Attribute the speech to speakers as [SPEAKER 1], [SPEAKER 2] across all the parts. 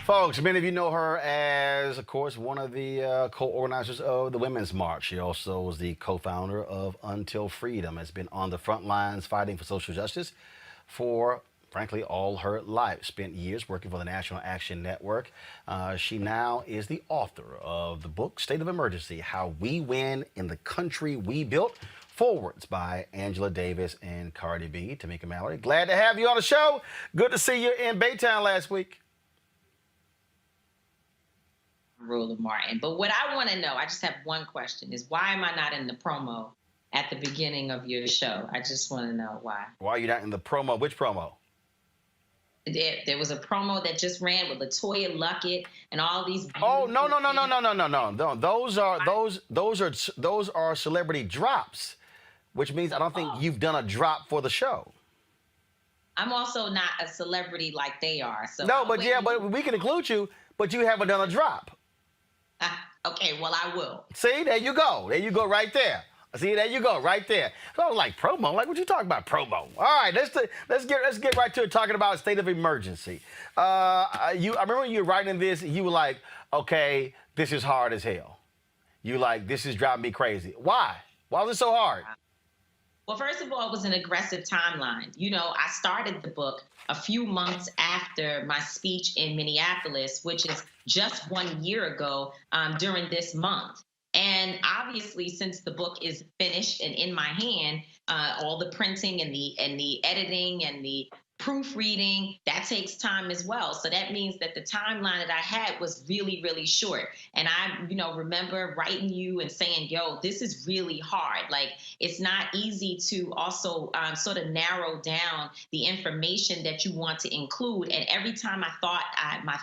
[SPEAKER 1] Folks, many of you know her as, of course, one of the co-organizers of the Women's March. She also was the co-founder of Until Freedom, has been on the front lines fighting for social justice for, frankly, all her life. Spent years working for the National Action Network. She now is the author of the book, State of Emergency, How We Win in the Country We Built. Forwards by Angela Davis and Cardi B. Tamika Mallory, glad to have you on the show. Good to see you in Baytown last week.
[SPEAKER 2] Rule of Martin. But what I want to know, I just have one question, is why am I not in the promo at the beginning of your show? I just want to know why.
[SPEAKER 1] Why are you not in the promo? Which promo?
[SPEAKER 2] There was a promo that just ran with LaToya Luckett and all these.
[SPEAKER 1] Oh no! Those are celebrity drops, which means I don't think you've done a drop for the show.
[SPEAKER 2] I'm also not a celebrity like they are. So
[SPEAKER 1] no, but we can include you, but you haven't done a drop.
[SPEAKER 2] Okay, well, I will.
[SPEAKER 1] See, there you go. There you go right there. See, there you go right there. So I was like, promo? Like, what you talking about, promo? All right, let's get right to it, talking about a state of emergency. I remember you were writing this, you were like, okay, this is hard as hell. You like, this is driving me crazy. Why? Why was it so hard?
[SPEAKER 2] Well, first of all, it was an aggressive timeline. You know, I started the book a few months after my speech in Minneapolis, which is just 1 year ago during this month. And obviously, since the book is finished and in my hand, all the printing and the editing and the proofreading, that takes time as well. So that means that the timeline that I had was really, really short. And I, remember writing you and saying, yo, this is really hard. Like, it's not easy to also sort of narrow down the information that you want to include. And every time I thought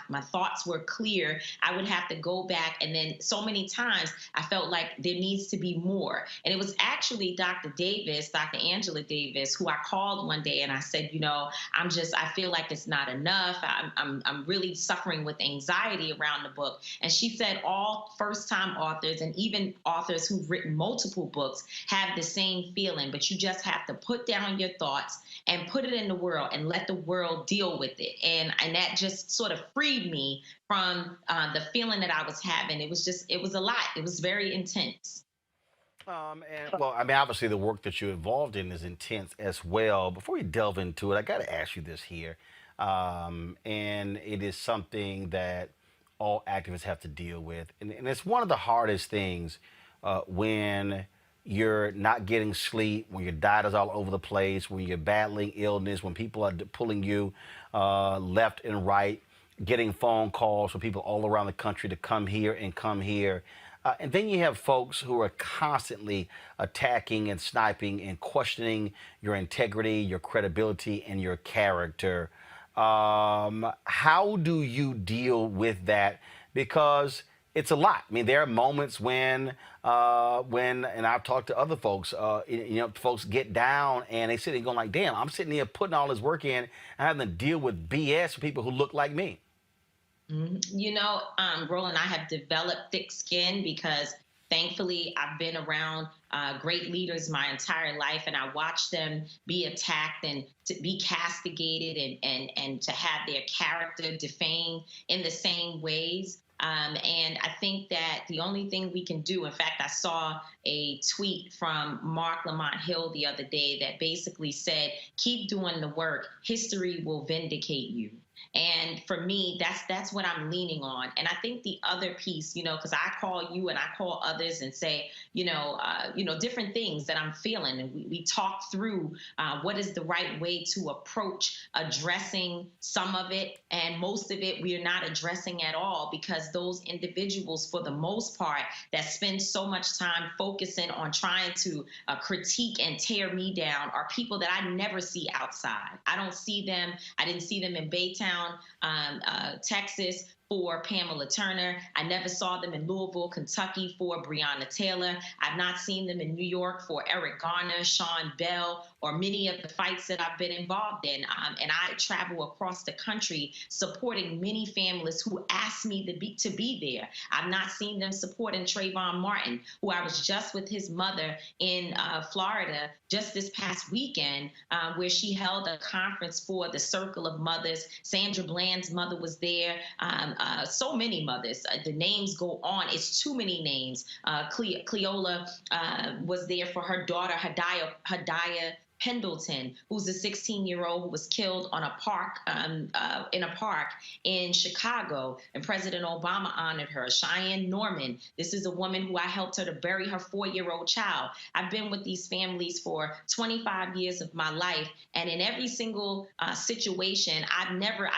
[SPEAKER 2] my thoughts were clear, I would have to go back. And then so many times I felt like there needs to be more. And it was actually Dr. Angela Davis, who I called one day and I said, I feel like it's not enough. I'm really suffering with anxiety around the book. And she said all first-time authors and even authors who've written multiple books have the same feeling, but you just have to put down your thoughts and put it in the world and let the world deal with it. And that just sort of freed me from the feeling that I was having. It was a lot. It was very intense.
[SPEAKER 1] Obviously the work that you're involved in is intense as well. Before we delve into it, I got to ask you this here. And it is something that all activists have to deal with. And it's one of the hardest things when you're not getting sleep, when your diet is all over the place, when you're battling illness, when people are pulling you left and right, getting phone calls from people all around the country to come here and come here. And then you have folks who are constantly attacking and sniping and questioning your integrity, your credibility, and your character. How do you deal with that? Because it's a lot. I mean, there are moments when and I've talked to other folks, folks get down and they sit there going like, damn, I'm sitting here putting all this work in and having to deal with BS with people who look like me.
[SPEAKER 2] Roland, I have developed thick skin because thankfully I've been around great leaders my entire life, and I watched them be attacked and to be castigated and to have their character defamed in the same ways. And I think that the only thing we can do, in fact, I saw a tweet from Mark Lamont Hill the other day that basically said, keep doing the work. History will vindicate you. And for me, that's what I'm leaning on. And I think the other piece, because I call you and I call others and say, different things that I'm feeling, and we talk through what is the right way to approach addressing some of it, and most of it we are not addressing at all, because those individuals, for the most part, that spend so much time focusing on trying to critique and tear me down are people that I never see outside. I don't see them. I didn't see them in Baytown, Texas, for Pamela Turner. I never saw them in Louisville, Kentucky for Breonna Taylor. I've not seen them in New York for Eric Garner, Sean Bell, or many of the fights that I've been involved in. And I travel across the country supporting many families who asked me to be there. I've not seen them supporting Trayvon Martin, who I was just with his mother in Florida just this past weekend, where she held a conference for the Circle of Mothers. Sandra Bland's mother was there. So many mothers. The names go on. It's too many names. Cleola was there for her daughter, Hadaya Pendleton, who's a 16-year-old who was killed on in a park in Chicago, and President Obama honored her. Cheyenne Norman, this is a woman who I helped her to bury her 4-year-old child. I've been with these families for 25 years of my life, and in every single situation, I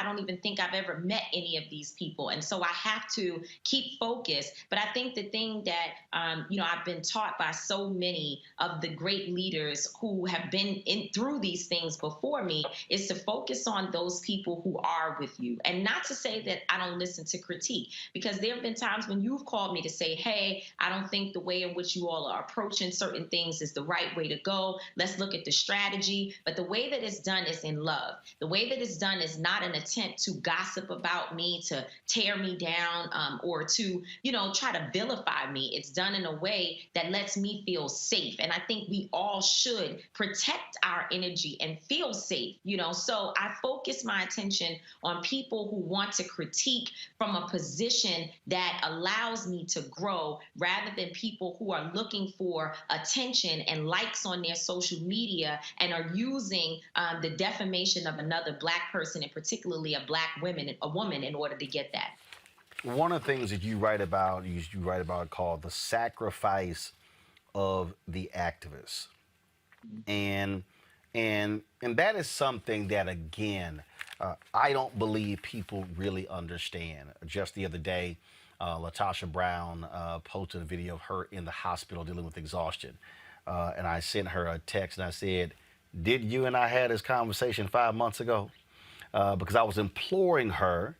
[SPEAKER 2] don't even think I've ever met any of these people, and so I have to keep focused. But I think the thing that I've been taught by so many of the great leaders who have been through these things before me is to focus on those people who are with you, and not to say that I don't listen to critique, because there have been times when you've called me to say, hey, I don't think the way in which you all are approaching certain things is the right way to go. Let's look at the strategy. But the way that it's done is in love. The way that it's done is not an attempt to gossip about me, to tear me down, or to, try to vilify me. It's done in a way that lets me feel safe. And I think we all should protect our energy and feel safe, So I focus my attention on people who want to critique from a position that allows me to grow, rather than people who are looking for attention and likes on their social media and are using the defamation of another Black person, and particularly a woman, in order to get that.
[SPEAKER 1] One of the things that you write about called the sacrifice of the activist. And that is something that, again, I don't believe people really understand. Just the other day, Latasha Brown posted a video of her in the hospital dealing with exhaustion, and I sent her a text and I said, "Did you and I had this conversation 5 months ago?" Because I was imploring her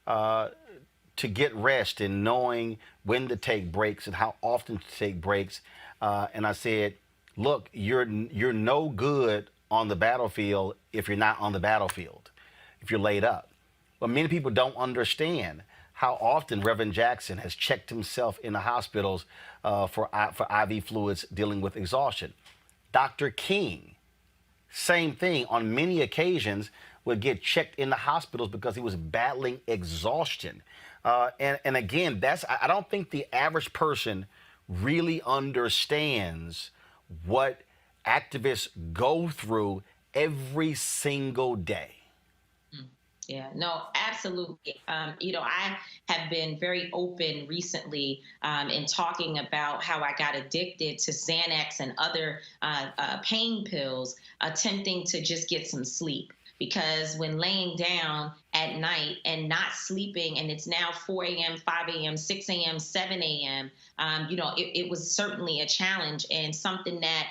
[SPEAKER 1] to get rest and knowing when to take breaks and how often to take breaks, and I said, look, you're no good on the battlefield if you're not on the battlefield, if you're laid up. But many people don't understand how often Reverend Jackson has checked himself in the hospitals for IV fluids dealing with exhaustion. Dr. King, same thing, on many occasions would get checked in the hospitals because he was battling exhaustion. And again, I don't think the average person really understands what activists go through every single day.
[SPEAKER 2] Yeah, no, absolutely. I have been very open recently in talking about how I got addicted to Xanax and other pain pills, attempting to just get some sleep. Because when laying down at night and not sleeping, and it's now 4 a.m., 5 a.m., 6 a.m., 7 a.m., it was certainly a challenge, and something that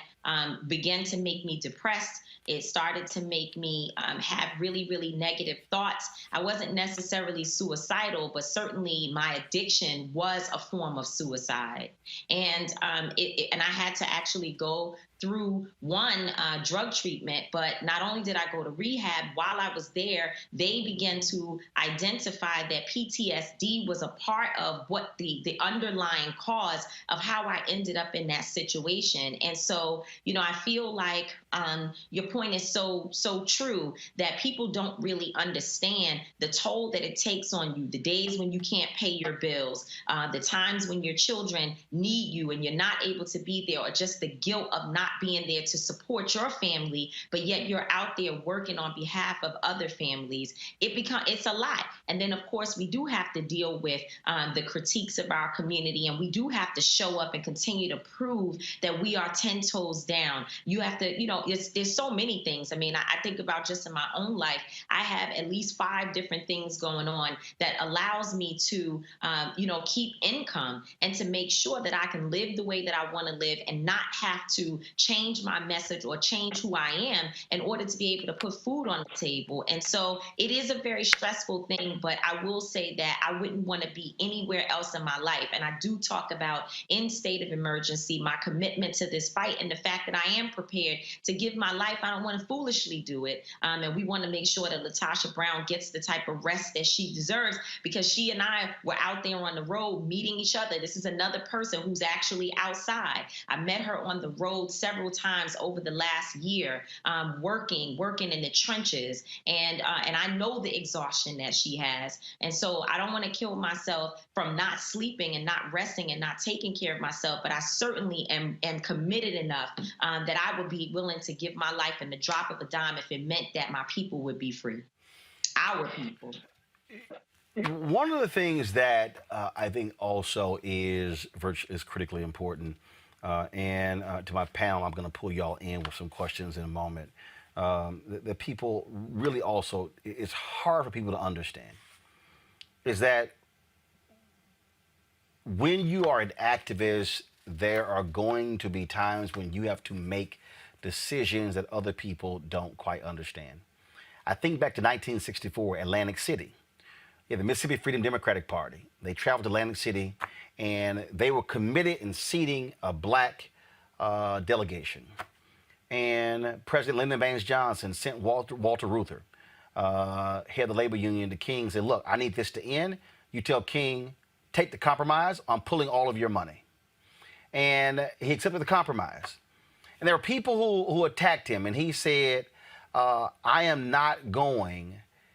[SPEAKER 2] began to make me depressed. It started to make me have really, really negative thoughts. I wasn't necessarily suicidal, but certainly my addiction was a form of suicide. And and I had to actually go through one drug treatment, but not only did I go to rehab, while I was there, they began to identify that PTSD was a part of what the underlying cause of how I ended up in that situation. And so, I feel like your point is so true, that people don't really understand the toll that it takes on you, the days when you can't pay your bills, the times when your children need you and you're not able to be there, or just the guilt of not not being there to support your family, but yet you're out there working on behalf of other families, it's a lot. And then of course we do have to deal with the critiques of our community, and we do have to show up and continue to prove that we are 10 toes down. You have to, there's so many things. I mean, I think about just in my own life, I have at least 5 different things going on that allows me to, keep income and to make sure that I can live the way that I want to live and not have to change my message or change who I am in order to be able to put food on the table. And so it is a very stressful thing, but I will say that I wouldn't want to be anywhere else in my life. And I do talk about in state of emergency, my commitment to this fight and the fact that I am prepared to give my life. I don't want to foolishly do it. And we want to make sure that Latasha Brown gets the type of rest that she deserves, because she and I were out there on the road meeting each other. This is another person who's actually outside. I met her on the road several times over the last year, working in the trenches. And I know the exhaustion that she has. And so I don't want to kill myself from not sleeping and not resting and not taking care of myself. But I certainly am committed enough that I would be willing to give my life in the drop of a dime if it meant that my people would be free. Our people.
[SPEAKER 1] One of the things that I think also is critically important, and to my panel, I'm going to pull y'all in with some questions in a moment. The people really also, it's hard for people to understand, is that when you are an activist, there are going to be times when you have to make decisions that other people don't quite understand. I think back to 1964, Atlantic City. The Mississippi Freedom Democratic Party. They traveled to Atlantic City, and they were committed in seating a black delegation. And President Lyndon Baines Johnson sent Walter Reuther, head of the labor union, to King and said, look, I need this to end. You tell King, take the compromise. I'm pulling all of your money. And he accepted the compromise. And there were people who attacked him, and he said, I am not going,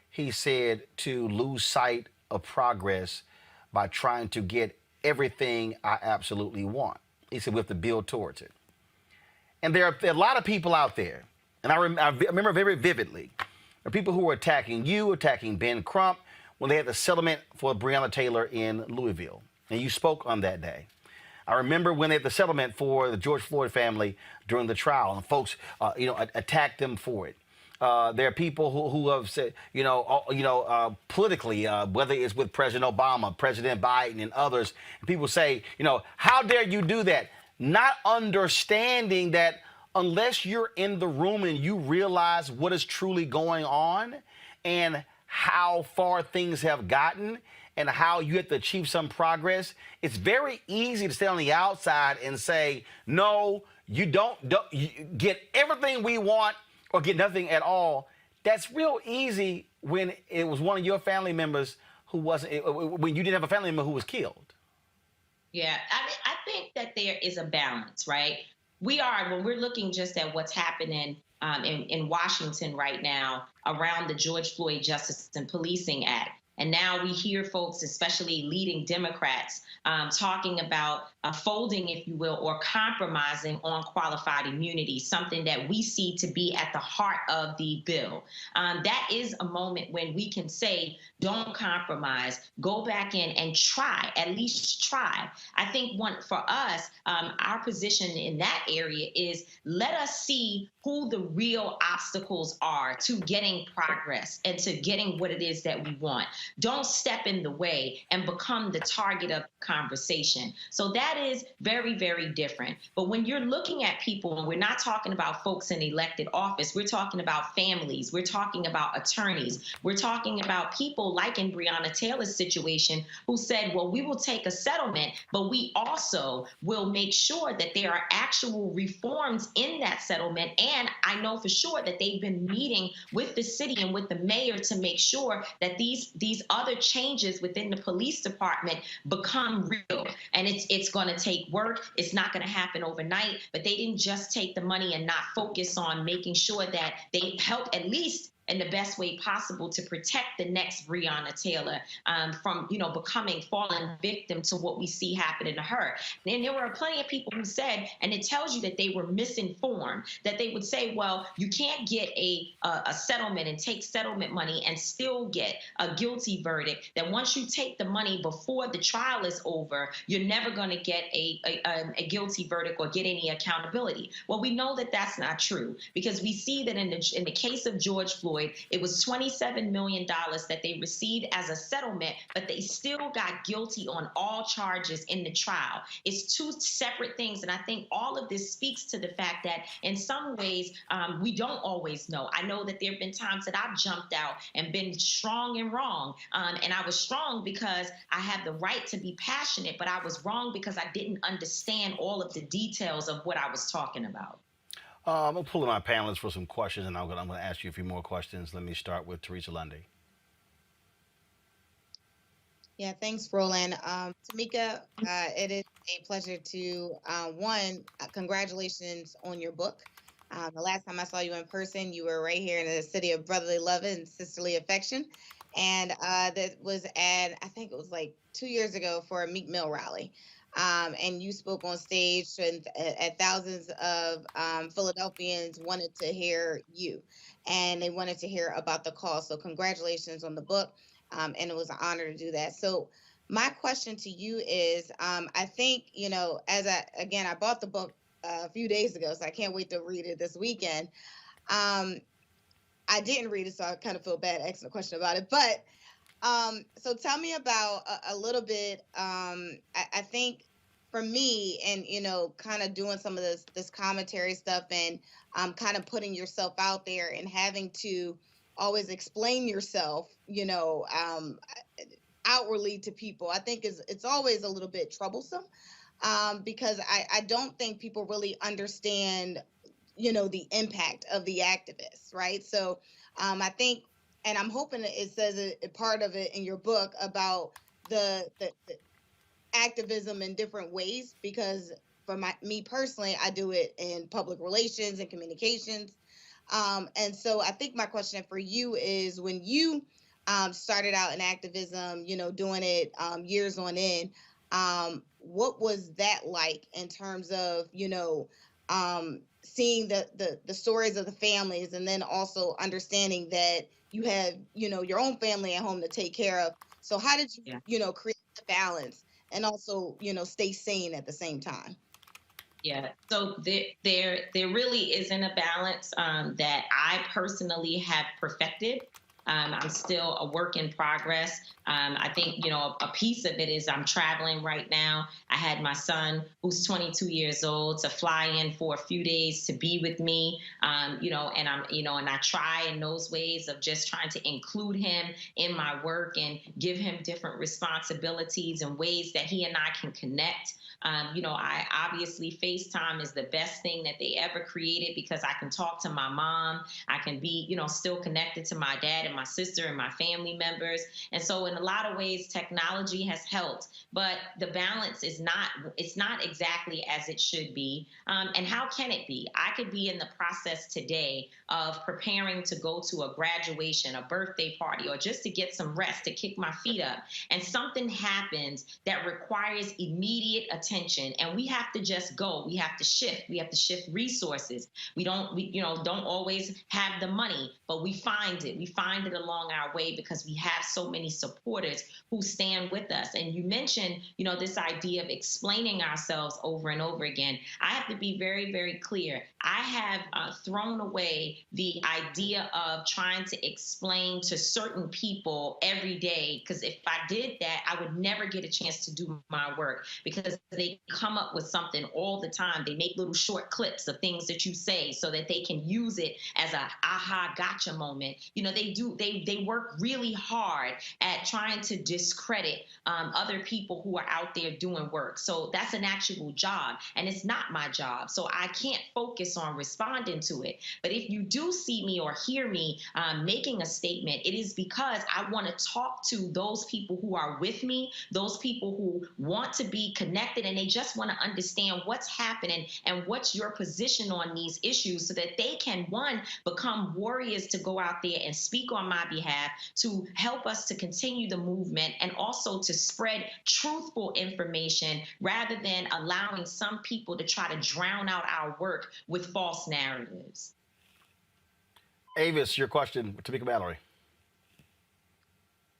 [SPEAKER 1] he said, to lose sight of progress by trying to get everything I absolutely want. He said we have to build towards it. And there are a lot of people out there, and I remember very vividly, there are people who were attacking you, attacking Ben Crump, when they had the settlement for Breonna Taylor in Louisville. And you spoke on that day. I remember when they had the settlement for the George Floyd family during the trial, and folks, attacked them for it. There are people who have said, politically, whether it's with President Obama, President Biden, and others, and people say, how dare you do that? Not understanding that unless you're in the room and you realize what is truly going on and how far things have gotten and how you have to achieve some progress, it's very easy to stay on the outside and say, no, you don't you get everything we want or get nothing at all. That's real easy when it was one of your family members who wasn't, when you didn't have a family member who was killed.
[SPEAKER 2] Yeah, I think that there is a balance, right? When we're looking just at what's happening in Washington right now around the George Floyd Justice and Policing Act. And now we hear folks, especially leading Democrats, talking about folding, if you will, or compromising on qualified immunity, something that we see to be at the heart of the bill. That is a moment when we can say, don't compromise, go back in and try, at least try. I think for us, our position in that area is let us see who the real obstacles are to getting progress and to getting what it is that we want. Don't step in the way and become the target of conversation. So that is very, very different. But when you're looking at people, and we're not talking about folks in elected office, we're talking about families, we're talking about attorneys, we're talking about people like in Breonna Taylor's situation who said, well, we will take a settlement, but we also will make sure that there are actual reforms in that settlement. And I know for sure that they've been meeting with the city and with the mayor to make sure that these other changes within the police department become real. And it's going to take work. It's not going to happen overnight. But they didn't just take the money and not focus on making sure that they help at least in the best way possible to protect the next Breonna Taylor from, falling victim to what we see happening to her. And there were plenty of people who said, and it tells you that they were misinformed, that they would say, well, you can't get a settlement and take settlement money and still get a guilty verdict, that once you take the money before the trial is over, you're never going to get a guilty verdict or get any accountability. Well, we know that that's not true, because we see that in the case of George Floyd, it was $27 million that they received as a settlement, but they still got guilty on all charges in the trial. It's two separate things. And I think all of this speaks to the fact that in some ways, we don't always know. I know that there have been times that I've jumped out and been strong and wrong. And I was strong because I had the right to be passionate, but I was wrong because I didn't understand all of the details of what I was talking about.
[SPEAKER 1] I'm going to pull in my panelists for some questions, and I'm going to ask you a few more questions. Let me start with Teresa Lundy.
[SPEAKER 3] Yeah, thanks, Roland. Tamika, it is a pleasure to, congratulations on your book. The last time I saw you in person, you were right here in the city of brotherly love and sisterly affection. And that was at, I think it was like 2 years ago for a Meek Mill rally. And you spoke on stage, and thousands of Philadelphians wanted to hear you, and they wanted to hear about the cause. So congratulations on the book. And it was an honor to do that. So my question to you is, I think, I bought the book a few days ago, so I can't wait to read it this weekend. I didn't read it, so I kind of feel bad asking a question about it. But so tell me about a little bit. I think for me, and kind of doing some of this commentary stuff, and kind of putting yourself out there and having to always explain yourself, outwardly to people, I think it's always a little bit troublesome, because I don't think people really understand, the impact of the activists, right? So I think, and I'm hoping that it says a part of it in your book about the activism in different ways, because for me personally, I do it in public relations and communications. And so I think my question for you is, when you started out in activism, doing it years on end, what was that like in terms of, seeing the stories of the families, and then also understanding that you have, your own family at home to take care of. So how did you, create the balance and also, stay sane at the same time?
[SPEAKER 2] Yeah, so there really isn't a balance that I personally have perfected. I'm still a work in progress. I think, a piece of it is I'm traveling right now. I had my son, who's 22 years old, to fly in for a few days to be with me, and I try in those ways of just trying to include him in my work and give him different responsibilities and ways that he and I can connect. I obviously FaceTime is the best thing that they ever created, because I can talk to my mom. I can be, still connected to my dad and my sister and my family members. And so in a lot of ways, technology has helped, but the balance is it's not exactly as it should be. And how can it be? I could be in the process today of preparing to go to a graduation, a birthday party, or just to get some rest, to kick my feet up. And something happens that requires immediate attention, and we have to just go. We have to shift. We have to shift resources. We don't always have the money, but we find it. We find it along our way, because we have so many supporters who stand with us. And you mentioned, this idea of explaining ourselves over and over again. I have to be very, very clear. I have thrown away the idea of trying to explain to certain people every day, because if I did that, I would never get a chance to do my work, because they come up with something all the time. They make little short clips of things that you say so that they can use it as a aha gotcha moment. They work really hard at trying to discredit other people who are out there doing work. So that's an actual job, and it's not my job. So I can't focus focus on responding to it. But if you do see me or hear me making a statement, it is because I want to talk to those people who are with me, those people who want to be connected, and they just want to understand what's happening and what's your position on these issues so that they can, one, become warriors to go out there and speak on my behalf, to help us to continue the movement, and also to spread truthful information rather than allowing some people to try to drown out our work with false narratives.
[SPEAKER 1] Avis, your question, Tamika Mallory.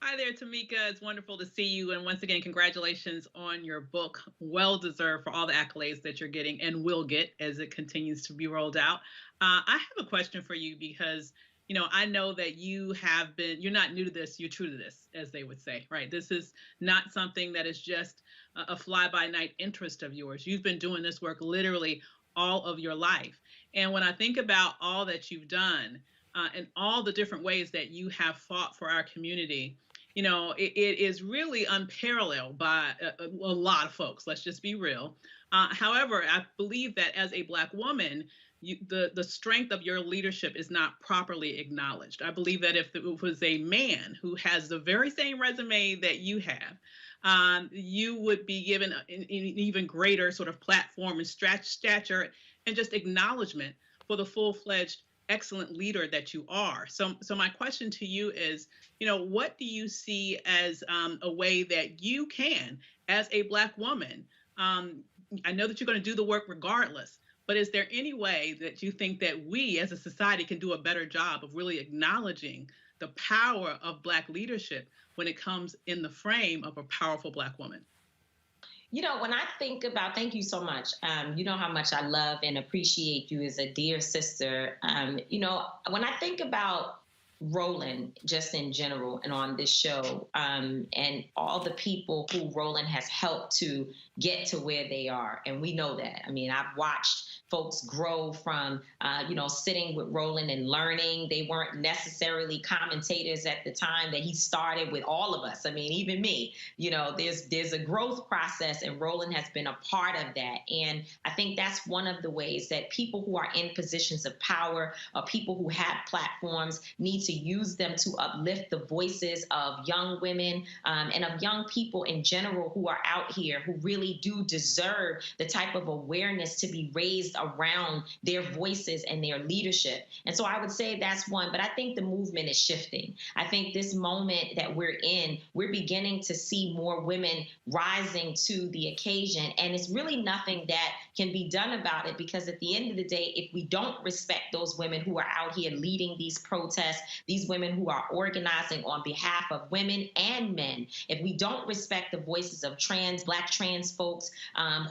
[SPEAKER 4] Hi there, Tamika. It's wonderful to see you. And once again, congratulations on your book. Well deserved for all the accolades that you're getting and will get as it continues to be rolled out. I have a question for you because, you know, I know that you're not new to this, you're true to this, as they would say, right? This is not something that is just a fly-by-night interest of yours. You've been doing this work literally all of your life. And when I think about all that you've done and all the different ways that you have fought for our community, you know, it is really unparalleled by a lot of folks. Let's just be real. However, I believe that as a Black woman, the strength of your leadership is not properly acknowledged. I believe that if it was a man who has the very same resume that you have, you would be given an even greater sort of platform and stature and just acknowledgement for the full-fledged excellent leader that you are. So my question to you is, you know, what do you see as a way that you can, as a Black woman, I know that you're going to do the work regardless, but is there any way that you think that we as a society can do a better job of really acknowledging the power of Black leadership when it comes in the frame of a powerful Black woman?
[SPEAKER 2] You know, when I think about, thank you so much. You know how much I love and appreciate you as a dear sister. You know, when I think about Roland, just in general, and on this show, and all the people who Roland has helped to get to where they are, and we know that. I mean, I've watched folks grow from, you know, sitting with Roland and learning. They weren't necessarily commentators at the time that he started with all of us. I mean, even me, you know, there's a growth process, and Roland has been a part of that. And I think that's one of the ways that people who are in positions of power, or people who have platforms, need to use them to uplift the voices of young women and of young people in general who are out here, who really do deserve the type of awareness to be raised around their voices and their leadership. And so I would say that's one, but I think the movement is shifting. I think this moment that we're in, we're beginning to see more women rising to the occasion. And it's really nothing that can be done about it, because at the end of the day, if we don't respect those women who are out here leading these protests, these women who are organizing on behalf of women and men, if we don't respect the voices of Black trans folks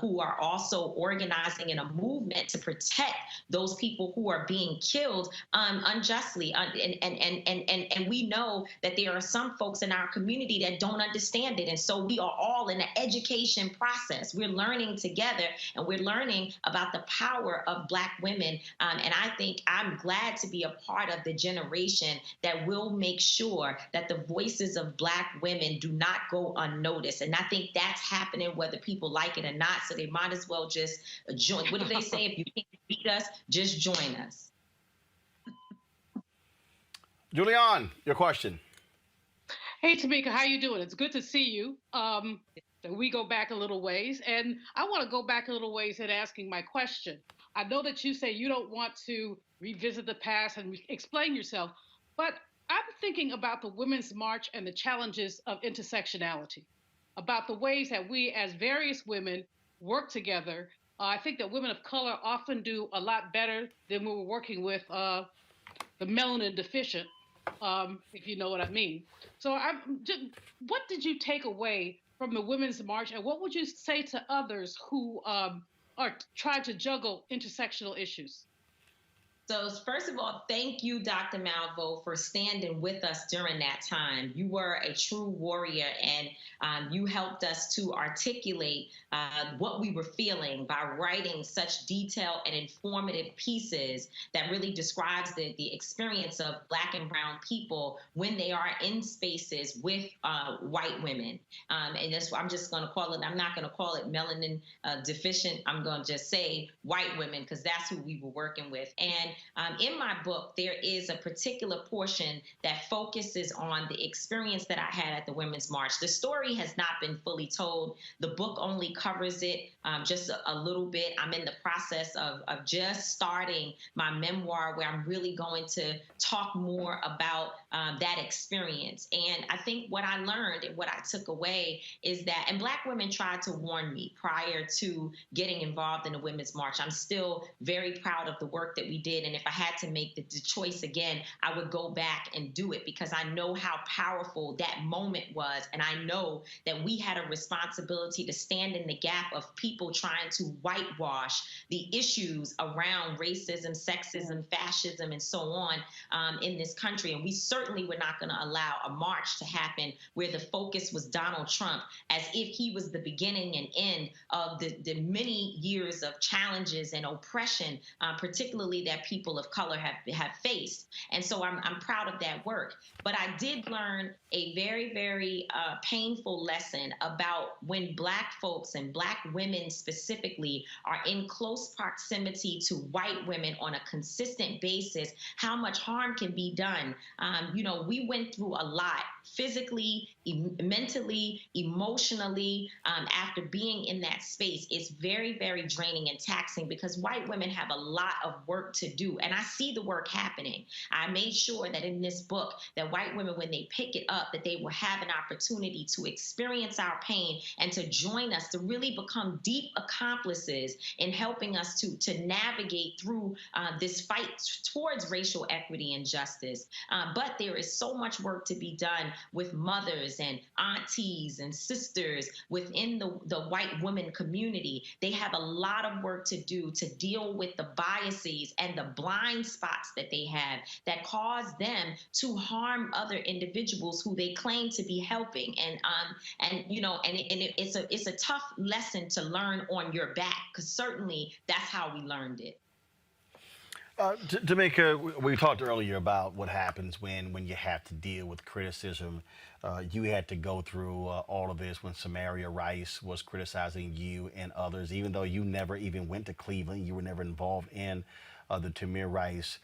[SPEAKER 2] who are also organizing in a movement to protect those people who are being killed unjustly, and we know that there are some folks in our community that don't understand it, and so we are all in an education process. We're learning together, and we're learning about the power of Black women, and I think I'm glad to be a part of the generation that will make sure that the voices of Black women do not go unnoticed. And I think that's happening whether people like it or not, so they might as well just join. What do they say? If you can't beat us, just join us.
[SPEAKER 1] Julianne, your question.
[SPEAKER 5] Hey Tamika, how you doing? It's good to see you. We go back a little ways, and I want to go back a little ways in asking my question. I know that you say you don't want to revisit the past and explain yourself, but I'm thinking about the Women's March and the challenges of intersectionality, about the ways that we as various women work together. I think that women of color often do a lot better than when we're working with the melanin deficient, if you know what I mean. So what did you take away from the Women's March, and what would you say to others who are trying to juggle intersectional issues?
[SPEAKER 2] So, first of all, thank you, Dr. Malvo, for standing with us during that time. You were a true warrior, and you helped us to articulate what we were feeling by writing such detailed and informative pieces that really describes the experience of Black and Brown people when they are in spaces with white women. And that's why I'm just going to call it, I'm not going to call it melanin deficient. I'm going to just say white women, because that's who we were working with. And in my book, there is a particular portion that focuses on the experience that I had at the Women's March. The story has not been fully told. The book only covers it just a little bit. I'm in the process of just starting my memoir, where I'm really going to talk more about that experience. And I think what I learned and what I took away is that, and Black women tried to warn me prior to getting involved in the Women's March. I'm still very proud of the work that we did. And if I had to make the choice again, I would go back and do it, because I know how powerful that moment was. And I know that we had a responsibility to stand in the gap of people trying to whitewash the issues around racism, sexism, fascism, and so on in this country. And we certainly were not going to allow a march to happen where the focus was Donald Trump, as if he was the beginning and end of the many years of challenges and oppression, particularly that people of color have faced. And so I'm proud of that work. But I did learn a very, very painful lesson about when Black folks and Black women specifically are in close proximity to white women on a consistent basis, how much harm can be done. We went through a lot physically, mentally, emotionally, after being in that space. It's very, very draining and taxing, because white women have a lot of work to do. And I see the work happening. I made sure that in this book, that white women, when they pick it up, that they will have an opportunity to experience our pain and to join us, to really become deep accomplices in helping us to navigate through this fight towards racial equity and justice. But there is so much work to be done with mothers and aunties and sisters within the white woman community. They have a lot of work to do to deal with the biases and the blind spots that they have that cause them to harm other individuals who they claim to be helping. It's a tough lesson to learn on your back, because certainly that's how we learned it.
[SPEAKER 1] Tamika, we talked earlier about what happens when you have to deal with criticism. You had to go through all of this when Samaria Rice was criticizing you and others, even though you never even went to Cleveland. You were never involved in the Tamir Rice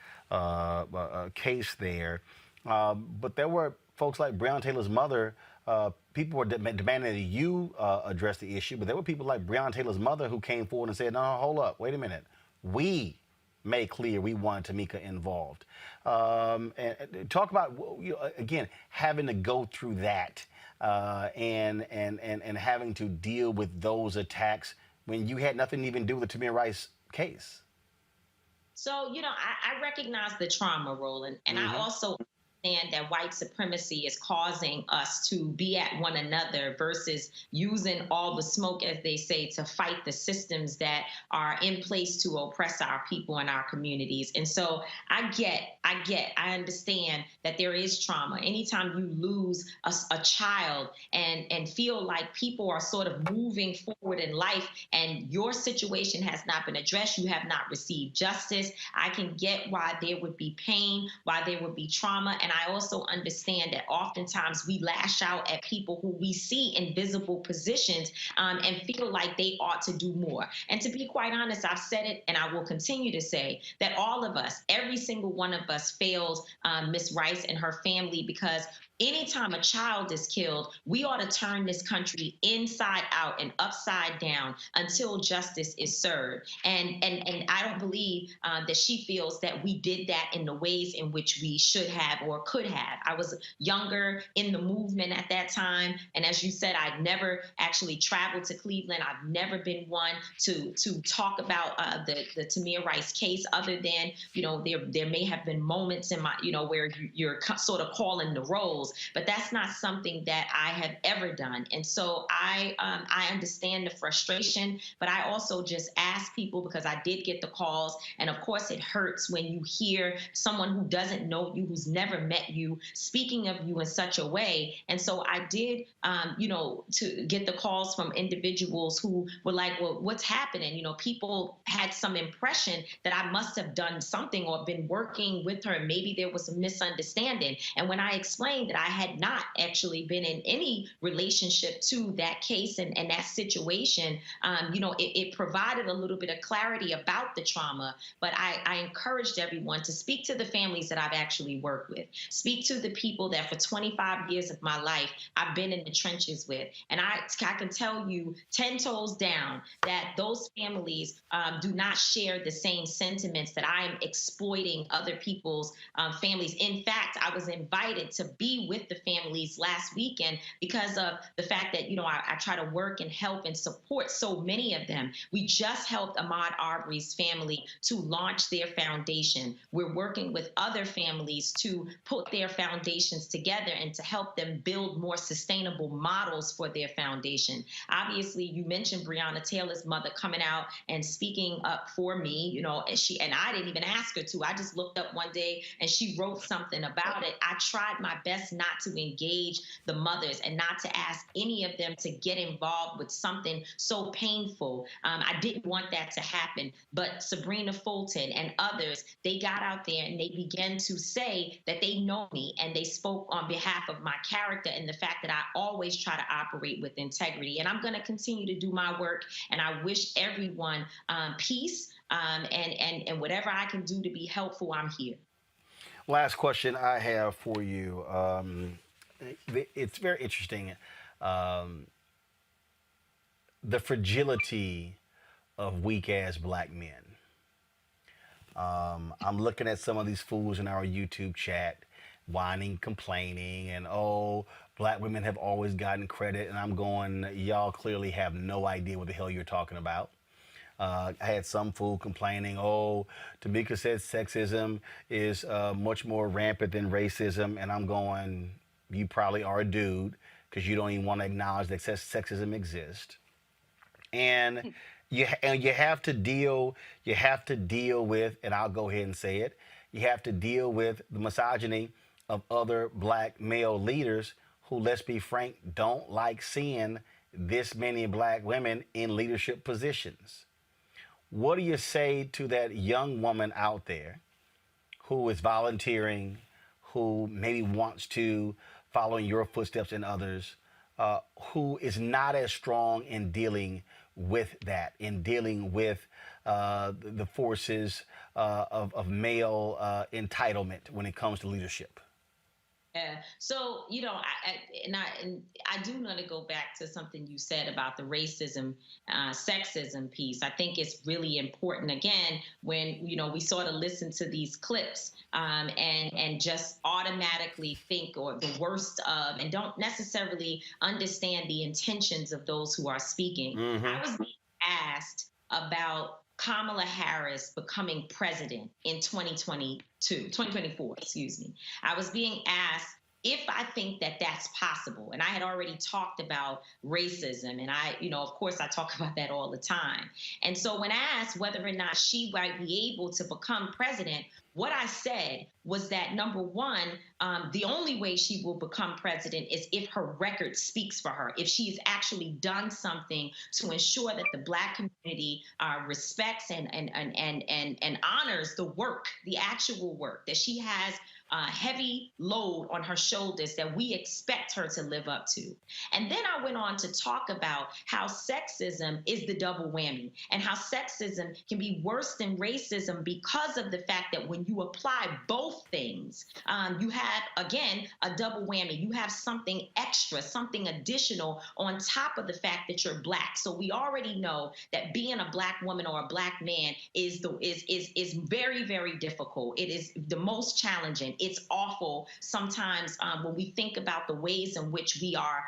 [SPEAKER 1] case there. But there were folks like Breonna Taylor's mother. People were demanding that you address the issue, but there were people like Breonna Taylor's mother who came forward and said, no, hold up, wait a minute. We made clear we want Tamika involved. And talk about, again, having to go through that and having to deal with those attacks when you had nothing to even do with the Tamir Rice case.
[SPEAKER 2] So, I recognize the trauma, Roland, and I also understand that white supremacy is causing us to be at one another versus using all the smoke, as they say, to fight the systems that are in place to oppress our people and our communities. And so I understand that there is trauma. Anytime you lose a child and feel like people are sort of moving forward in life and your situation has not been addressed, you have not received justice, I can get why there would be pain, why there would be trauma. And I also understand that oftentimes we lash out at people who we see in visible positions and feel like they ought to do more. And to be quite honest, I've said it and I will continue to say that all of us, every single one of us fails Miss Rice and her family, because anytime a child is killed, we ought to turn this country inside out and upside down until justice is served. And I don't believe that she feels that we did that in the ways in which we should have, or could have. I was younger in the movement at that time. And as you said, I'd never actually traveled to Cleveland. I've never been one to talk about the Tamir Rice case, other than, there may have been moments in my, where you're sort of calling the roles, but that's not something that I have ever done. And so I understand the frustration, but I also just ask people, because I did get the calls, and of course it hurts when you hear someone who doesn't know you, who's never met you, speaking of you in such a way. And so I did, to get the calls from individuals who were like, well, what's happening? People had some impression that I must have done something or been working with her. Maybe there was a misunderstanding. And when I explained that I had not actually been in any relationship to that case and that situation, it provided a little bit of clarity about the trauma. But I encouraged everyone to speak to the families that I've actually worked with, speak to the people that for 25 years of my life I've been in the trenches with. And I can tell you 10 toes down that those families do not share the same sentiments that I am exploiting other people's families. In fact, I was invited to be with the families last weekend because of the fact that, I try to work and help and support so many of them. We just helped Ahmaud Arbery's family to launch their foundation. We're working with other families to put their foundations together and to help them build more sustainable models for their foundation. Obviously, you mentioned Breonna Taylor's mother coming out and speaking up for me, and I didn't even ask her to. I just looked up one day and she wrote something about it. I tried my best not to engage the mothers and not to ask any of them to get involved with something so painful. I didn't want that to happen. But Sabrina Fulton and others, they got out there and they began to say that they know me, and they spoke on behalf of my character and the fact that I always try to operate with integrity. And I'm going to continue to do my work. And I wish everyone peace, and whatever I can do to be helpful, I'm here.
[SPEAKER 1] Last question I have for you. It's very interesting. The fragility of weak ass black men. I'm looking at some of these fools in our YouTube chat, whining, complaining, and black women have always gotten credit. And I'm going, y'all clearly have no idea what the hell you're talking about. I had some fool complaining, Tamika said sexism is much more rampant than racism. And I'm going, you probably are a dude because you don't even want to acknowledge that sexism exists. And you have to deal with, and I'll go ahead and say it, you have to deal with the misogyny of other black male leaders who, let's be frank, don't like seeing this many black women in leadership positions. What do you say to that young woman out there who is volunteering, who maybe wants to follow in your footsteps and others, who is not as strong in dealing with that, in dealing with the forces of male entitlement when it comes to leadership?
[SPEAKER 2] Yeah. So, I do want to go back to something you said about the racism, sexism piece. I think it's really important, again, when, we sort of listen to these clips and just automatically think or the worst of, and don't necessarily understand the intentions of those who are speaking. Mm-hmm. I was being asked about Kamala Harris becoming president in 2024, excuse me. I was being asked if I think that that's possible. And I had already talked about racism. And of course, I talk about that all the time. And so when asked whether or not she might be able to become president, what I said was that, number one, the only way she will become president is if her record speaks for her, if she's actually done something to ensure that the Black community respects and honors the work, the actual work, that she has a heavy load on her shoulders that we expect her to live up to. And then I went on to talk about how sexism is the double whammy, and how sexism can be worse than racism because of the fact that when you apply both things, you have, again, a double whammy. You have something extra, something additional on top of the fact that you're Black. So we already know that being a Black woman or a Black man is very, very difficult. It is the most challenging. it's awful sometimes when we think about the ways in which we are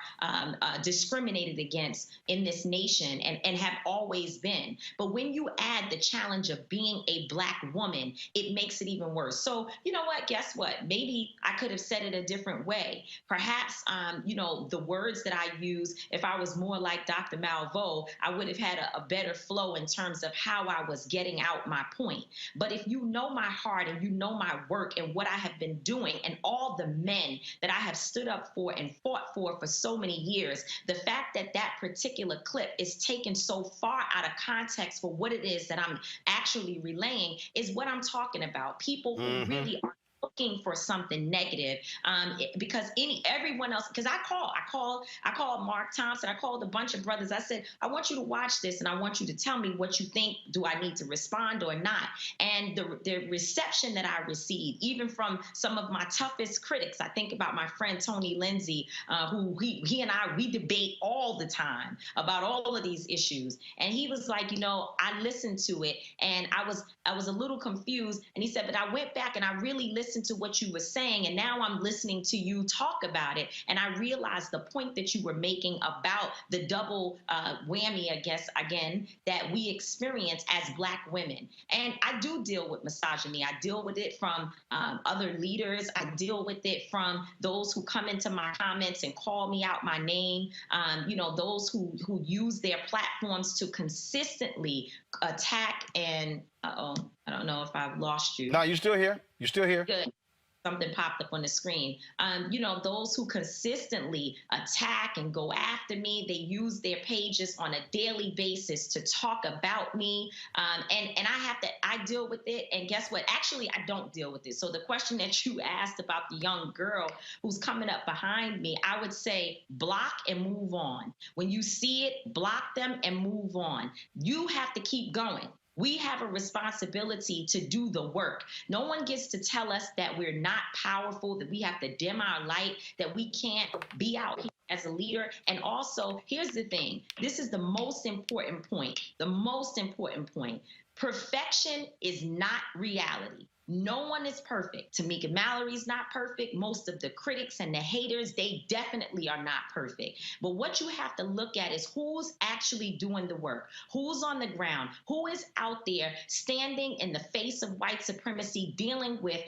[SPEAKER 2] discriminated against in this nation, and have always been. But when you add the challenge of being a Black woman, it makes it even worse. So, you know what? Guess what? Maybe I could have said it a different way. Perhaps, the words that I use, if I was more like Dr. Malveaux, I would have had a better flow in terms of how I was getting out my point. But if you know my heart and you know my work and what I have been doing and all the men that I have stood up for and fought for so many years, the fact that that particular clip is taken so far out of context for what it is that I'm actually relaying is what I'm talking about. People who really are looking for something negative, because everyone else, because I called Mark Thompson, I called a bunch of brothers. I said, I want you to watch this and I want you to tell me what you think. Do I need to respond or not? And the reception that I received, even from some of my toughest critics, I think about my friend Tony Lindsay, who he and we debate all the time about all of these issues. And he was like, I listened to it and I was a little confused. And he said, but I went back and I really listened to what you were saying, and now I'm listening to you talk about it, and I realized the point that you were making about the double whammy, I guess, again, that we experience as Black women. And I do deal with misogyny. I deal with it from other leaders. I deal with it from those who come into my comments and call me out my name, those who use their platforms to consistently attack and, I don't know if I've lost you.
[SPEAKER 1] No, you're still here. You're still here.
[SPEAKER 2] Good. Something popped up on the screen. Those who consistently attack and go after me, they use their pages on a daily basis to talk about me. And I deal with it. And guess what? Actually, I don't deal with it. So the question that you asked about the young girl who's coming up behind me, I would say block and move on. When you see it, block them and move on. You have to keep going. We have a responsibility to do the work. No one gets to tell us that we're not powerful, that we have to dim our light, that we can't be out here as a leader. And also, here's the thing. This is the most important point. The most important point. Perfection is not reality. No one is perfect. Tamika Mallory's not perfect. Most of the critics and the haters, they definitely are not perfect. But what you have to look at is who's actually doing the work, who's on the ground, who is out there standing in the face of white supremacy, dealing with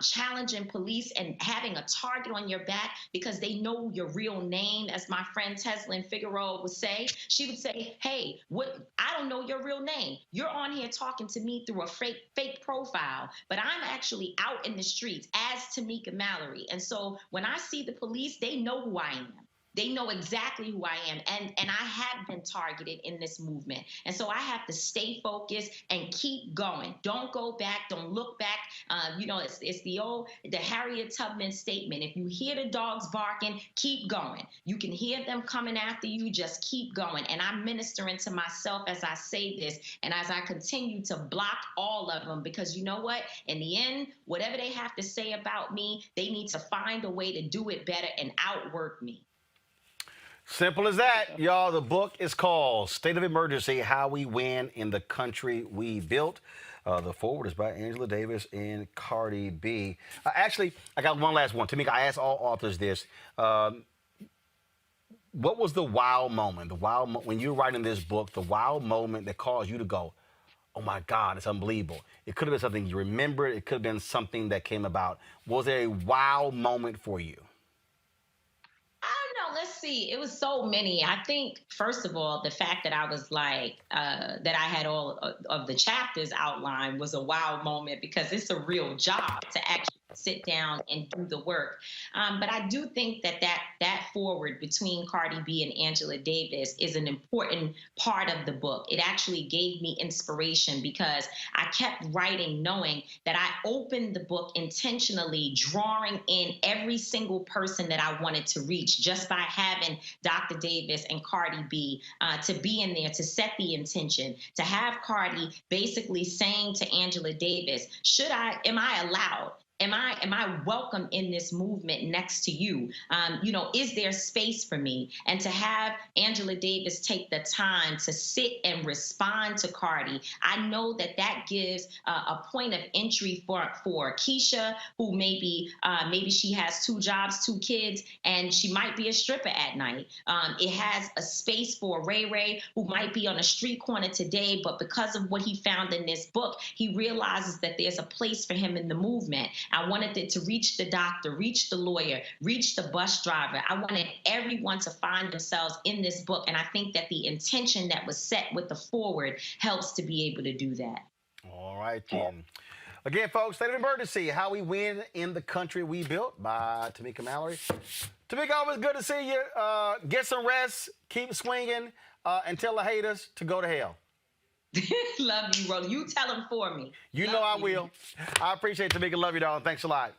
[SPEAKER 2] challenging police and having a target on your back because they know your real name. As my friend Teslin Figueroa would say, she would say, hey, I don't know your real name. You're on here talking to me through a fake profile, but I'm actually out in the streets as Tamika Mallory. And so when I see the police, they know who I am. They know exactly who I am. And I have been targeted in this movement. And so I have to stay focused and keep going. Don't go back. Don't look back. It's the Harriet Tubman statement. If you hear the dogs barking, keep going. You can hear them coming after you. Just keep going. And I'm ministering to myself as I say this and as I continue to block all of them, because you know what? In the end, whatever they have to say about me, they need to find a way to do it better and outwork me.
[SPEAKER 1] Simple as that, y'all. The book is called State of Emergency, How We Win in the Country We Built. The forward is by Angela Davis and Cardi B. Actually, I got one last one. Tamika, I asked all authors this. What was the wow moment? When you're writing this book, the wow moment that caused you to go, oh my God, it's unbelievable. It could have been something you remembered. It could have been something that came about. Was there a wow moment for you?
[SPEAKER 2] Let's see. It was so many. I think, first of all, the fact that I was like, that I had all of the chapters outlined was a wow moment, because it's a real job to actually sit down and do the work. But I do think that forward between Cardi B and Angela Davis is an important part of the book. It actually gave me inspiration, because I kept writing knowing that I opened the book intentionally, drawing in every single person that I wanted to reach just by having Dr. Davis and Cardi B to be in there, to set the intention, to have Cardi basically saying to Angela Davis, am I allowed Am I welcome in this movement next to you? Is there space for me? And to have Angela Davis take the time to sit and respond to Cardi, I know that gives a point of entry for Keisha, who maybe she has 2 jobs, 2 kids, and she might be a stripper at night. It has a space for Ray Ray, who might be on a street corner today, but because of what he found in this book, he realizes that there's a place for him in the movement. I wanted it to reach the doctor, reach the lawyer, reach the bus driver. I wanted everyone to find themselves in this book. And I think that the intention that was set with the forward helps to be able to do that.
[SPEAKER 1] All right, then. Again, folks, State of Emergency, How We Win in the Country We Built by Tamika Mallory. Tamika, always good to see you. Get some rest, keep swinging, and tell the haters to go to hell.
[SPEAKER 2] Love you, Rolly. You tell them for me.
[SPEAKER 1] You know I will. I appreciate it, Tamika. Love you, dog. Thanks a lot.